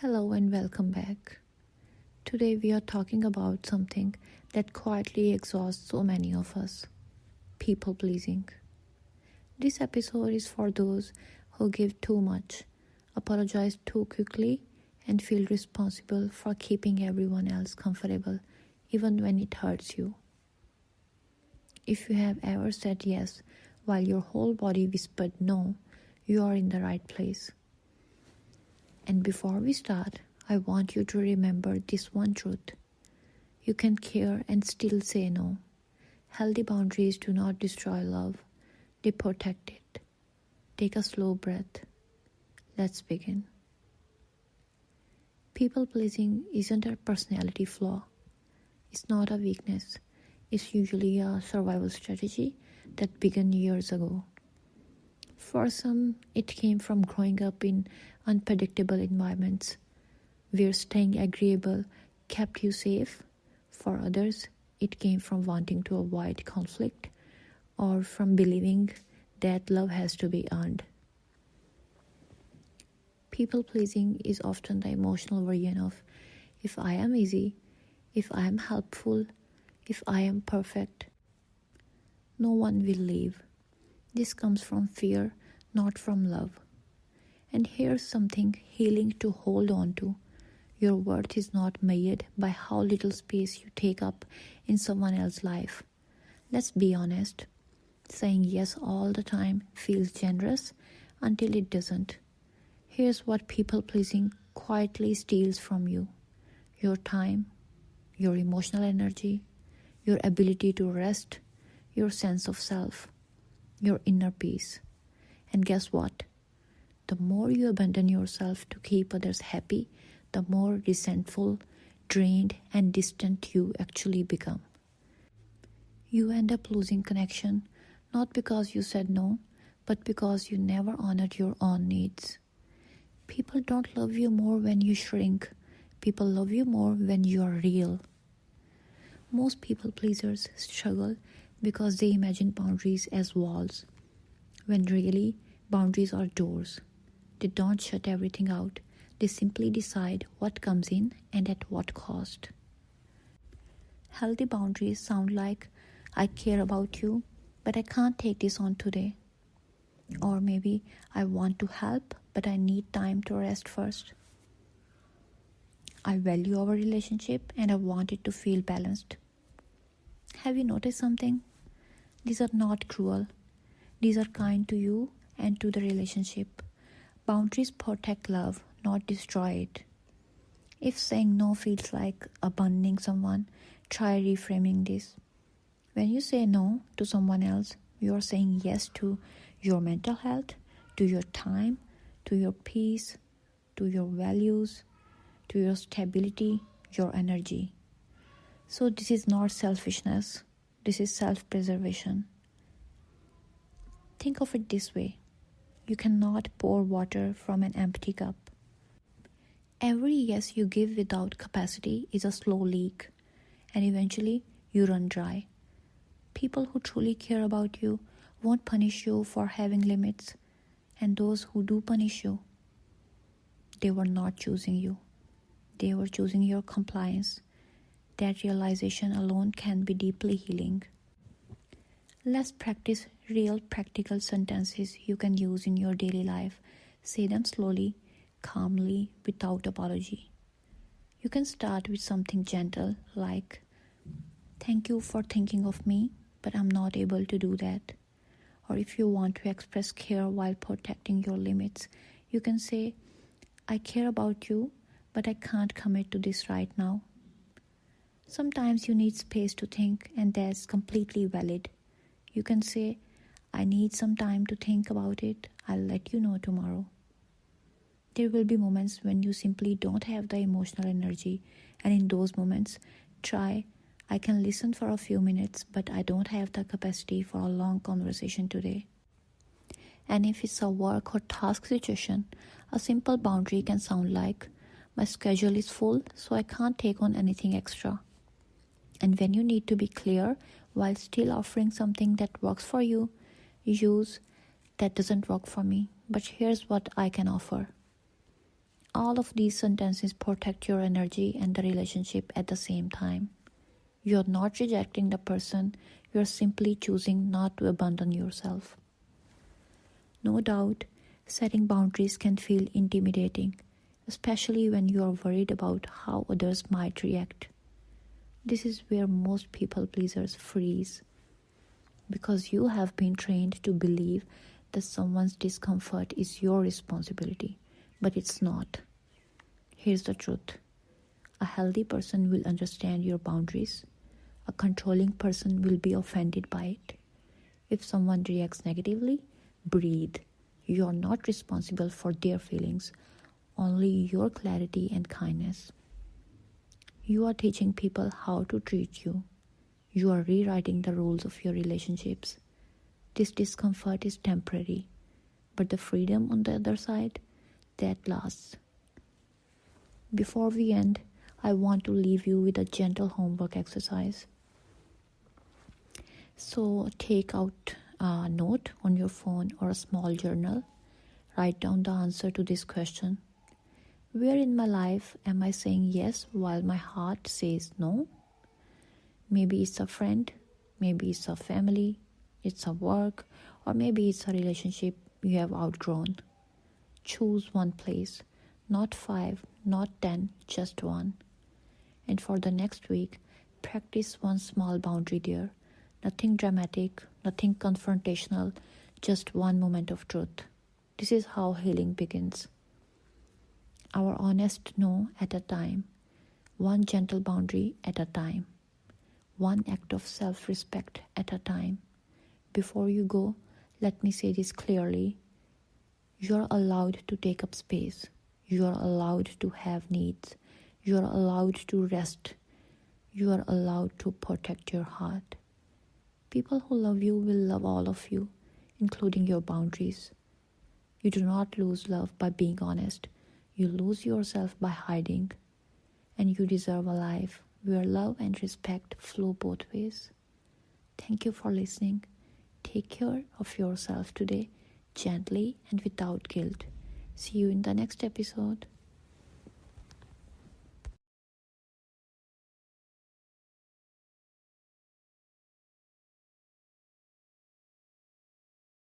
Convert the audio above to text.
Hello and welcome back. Today we are talking about something that quietly exhausts so many of us: people pleasing. This episode is for those who give too much, apologize too quickly, and feel responsible for keeping everyone else comfortable, even when it hurts you. If you have ever said yes while your whole body whispered no, you are in the right place. And before we start, I want you to remember this one truth: you can care and still say no. Healthy boundaries do not destroy love, they protect it. Take a slow breath. Let's begin. People pleasing isn't a personality flaw, it's not a weakness. It's usually a survival strategy that began years ago. For some, it came from growing up in unpredictable environments where staying agreeable kept you safe. For others, it came from wanting to avoid conflict or from believing that love has to be earned. People pleasing is often the emotional version of if I am easy, if I am helpful, if I am perfect, no one will leave. This comes from fear, not from love. And here's something healing to hold on to. Your worth is not measured by how little space you take up in someone else's life. Let's be honest. Saying yes all the time feels generous until it doesn't. Here's what people pleasing quietly steals from you: your time, your emotional energy, your ability to rest, your sense of self, your inner peace. And guess what? The more you abandon yourself to keep others happy, the more resentful, drained, and distant you actually become. You end up losing connection, not because you said no, but because you never honored your own needs. People don't love you more when you shrink. People love you more when you are real. Most people pleasers struggle because they imagine boundaries as walls, when really boundaries are doors. They don't shut everything out. They simply decide what comes in and at what cost. Healthy boundaries sound like, I care about you, but I can't take this on today. Or maybe I want to help, but I need time to rest first. I value our relationship and I want it to feel balanced. Have you noticed something? These are not cruel. These are kind to you and to the relationship. Boundaries protect love, not destroy it. If saying no feels like abandoning someone, try reframing this. When you say no to someone else, you are saying yes to your mental health, to your time, to your peace, to your values, to your stability, your energy. So this is not selfishness, this is self-preservation. Think of it this way: you cannot pour water from an empty cup. Every yes you give without capacity is a slow leak, and eventually you run dry. People who truly care about you won't punish you for having limits, and those who do punish you, they were not choosing you. They were choosing your compliance. That realization alone can be deeply healing. Let's practice real practical sentences you can use in your daily life. Say them slowly, calmly, without apology. You can start with something gentle like, thank you for thinking of me, but I'm not able to do that. Or if you want to express care while protecting your limits, you can say, I care about you, but I can't commit to this right now. Sometimes you need space to think, and that's completely valid. You can say, I need some time to think about it. I'll let you know tomorrow. There will be moments when you simply don't have the emotional energy, and in those moments, try, I can listen for a few minutes, but I don't have the capacity for a long conversation today. And if it's a work or task situation, a simple boundary can sound like, my schedule is full, so I can't take on anything extra. And when you need to be clear while still offering something that works for you, use, that doesn't work for me, but here's what I can offer. All of these sentences protect your energy and the relationship at the same time. You're not rejecting the person, you're simply choosing not to abandon yourself. No doubt, setting boundaries can feel intimidating, especially when you are worried about how others might react. This is where most people pleasers freeze, because you have been trained to believe that someone's discomfort is your responsibility, but it's not. Here's the truth. A healthy person will understand your boundaries. A controlling person will be offended by it. If someone reacts negatively, breathe. You are not responsible for their feelings, only your clarity and kindness. You are teaching people how to treat you. You are rewriting the rules of your relationships. This discomfort is temporary, but the freedom on the other side, that lasts. Before we end, I want to leave you with a gentle homework exercise. So take out a note on your phone or a small journal. Write down the answer to this question. Where in my life am I saying yes while my heart says no? Maybe it's a friend, maybe it's a family, it's a work, or maybe it's a relationship you have outgrown. Choose one place, not 5, not 10, just one. And for the next week, practice one small boundary there. Nothing dramatic, nothing confrontational, just one moment of truth. This is how healing begins. Our honest no at a time, one gentle boundary at a time, one act of self-respect at a time. Before you go, let me say this clearly. You're allowed to take up space. You're allowed to have needs. You're allowed to rest. You are allowed to protect your heart. People who love you will love all of you, including your boundaries. You do not lose love by being honest. You lose yourself by hiding. And you deserve a life where love and respect flow both ways. Thank you for listening. Take care of yourself today, gently and without guilt. See you in the next episode.